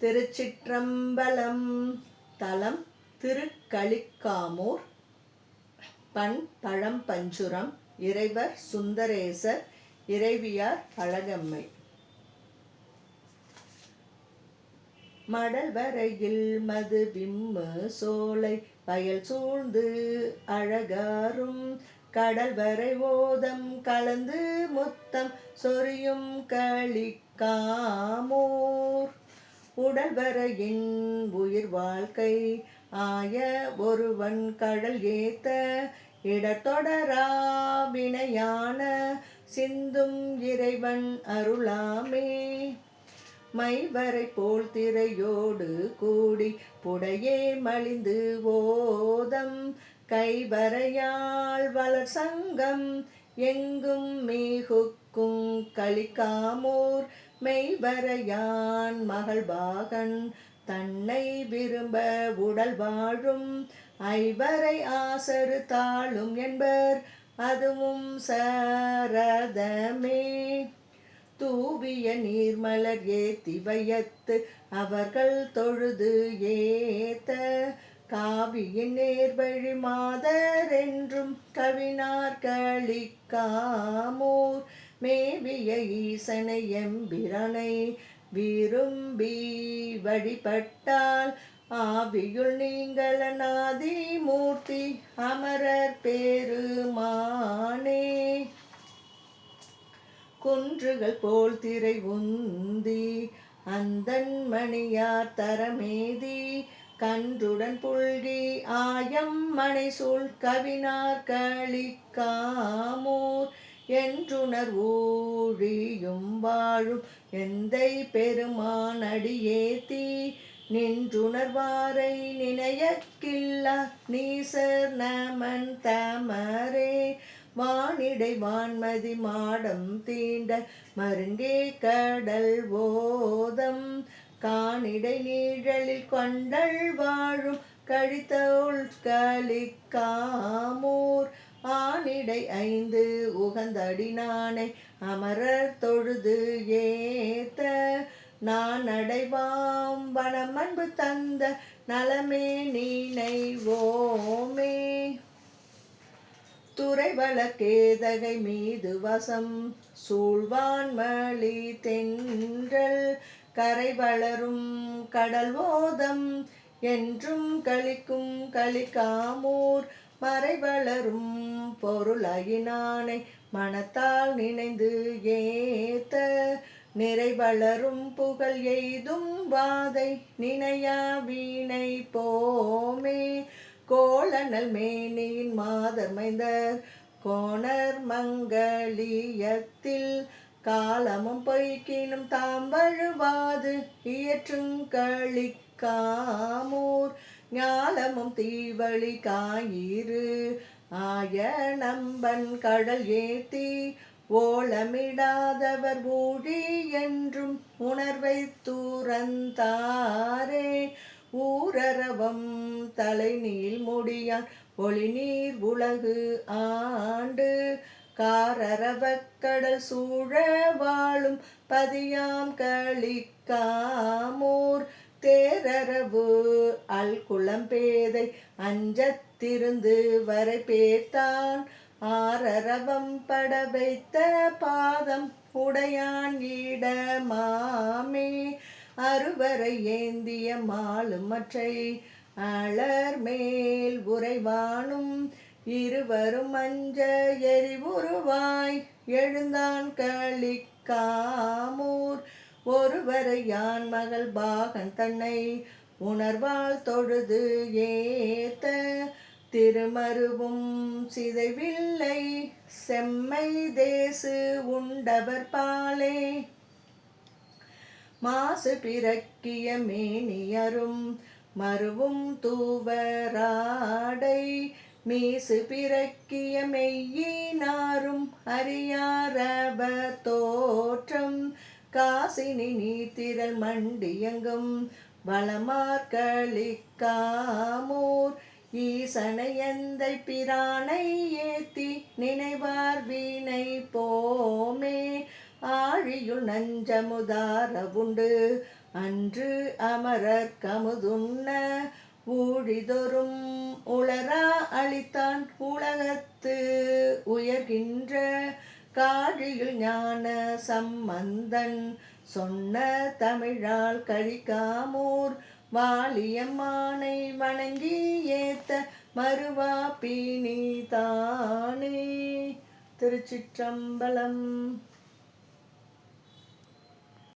திருச்சிற்றம்பலம். தலம் திருக்கலிக்காமூர். பண் பழம்பஞ்சுரம். இறைவர் சுந்தரேசர். இறைவியார் அழகம்மை. மடல் வரையில் மது விம்மு சோலை வயல் சூழ்ந்து அழகாரும் கடல் வரை ஓதம் கலந்து முத்தம் சொரியும் கலிக்காமூர். உடல் வரையின் உயிர் வாழ்க்கை ஆய ஒருவன் கடல் ஏத்த இடத்தொடரா வினையான சிந்தும் இறைவன் அருளாமே. மைவரை போல் திரையோடு கூடி புடையே மலிந்து ஓதம் கைவரையாள் வளர் சங்கம் எங்கும் மீகுக்கும் கலிக்காமூர். மெய்வரையான் மகள் பாகன் தன்னை விரும்ப உடல் வாழும் ஐவரை ஆசரு தாளும் என்பர் அதுவும் சரதமே. தூவிய நீர்மலர் ஏத்தி வையத்து அவர்கள் தொழுது ஏத்த காவியின் நேர்வழி மாதர் என்றும் கவினார் கலிக்காமூர். மேவிய ஈசனை எம்பிரானை விரும்பி வழிபட்டால் ஆவியுள் நீங்கள நாதி மூர்த்தி அமரர் பெருமானே. குன்றுகள் போல் திரை உந்தி அந்தன் மணியார் தரமேதி கன்றுடன் புல்கி ஆயம் மனை சூழ் கவினார் கலிக்காமூர். என்றுணர் ஊழியும் வாழும் எந்தை பெருமான் அடியேத்தி நின்றுணர்வாரை நினையக்கில்லா நீசர் நமன் தமரே. வானிடை வான்மதி மாடம் தீண்ட மருங்கே கடல் ஓதம் கானிடை நீழலில் கொண்டல் வாழும் கழித்தோள் கலிக்காமூர். ஆனிடை ஐந்து உகந்தடினானை அமரர் தொழுது ஏத்த நான் அடைவாம் வனம் அன்பு தந்த நலமே நினைவோமே. துறைவள கேதகை மீது வசம் சூழ்வான்மலி தென்றல் கரை வளரும் கடல் ஓதம் என்றும் கலிக்கும் கலிக்காமூர். மறை வளரும் பொருளாயினானை மனத்தால் நினைந்து ஏத்த நிறை வளரும் புகழ் எய்தும் வாதை நினையா வீணை போமே. கோளனல் மேனியின் மாதர் மைந்தர் கோணர் மங்களியத்தில் காலமும் பொய்க்கினும் தாம் வழுவாது இயற்றுங் கலிக்காமூர். ஞாலமும் தீவழி காயிரு ஆய நம்பன் கடல் ஏத்தி ஓலமிடாதவர் ஊழி என்றும் உணர்வை துறந்தாரே. ஊரரவம் தலை நீள் முடியான் ஒளி நீர் உலகு ஆண்டு காரரவக் கடல் சூழ வாழும் பதியாம் கலிக்காமூர். தேரரவு அல்குளம் பேதை அஞ்சத்திருந்து வரை பேர்த்தான் ஆரரவம் பட வைத்த பாதம் உடையான் இடமாமே. அறுவரை ஏந்திய மாலும் மற்றை அலர் மேல் உறைவானும் இருவரும் அஞ்ச எரிவுருவாய் எழுந்தான் கலிக்காமூர். ஒருவரை யான் மகள் பாகன் தன்னை உணர்வால் தொழுது ஏத்த திருமருவும் சிதைவில்லை செம்மை தேசு உண்டவர் பாலே. மாசு பிறக்கிய மேனியரும் மருவும் தூவராடை மீசு பிறக்கிய மெய்யினாரும் அறியாரவர் தோற்றம் காசினி நீத்திரல் மண்டியங்கும் வளமார் கலிக்காமூர். ஈசனை எந்தை பிரானை ஏத்தி நினைவார் வீணை போமே. ஆழியுள் நஞ்சமுதார உண்டு அன்று அமரர் கமுதுண்ண ஊழிதொறும் உளரா அளித்தான் உலகத்து உயர்கின்ற காழியுள் ஞான சம்பந்தன் சொன்ன தமிழால் கழிக்காமூர் வாலியம்மானை வணங்கி ஏத்த மறுவா பீனி தானே. திருச்சிற்றம்பலம்.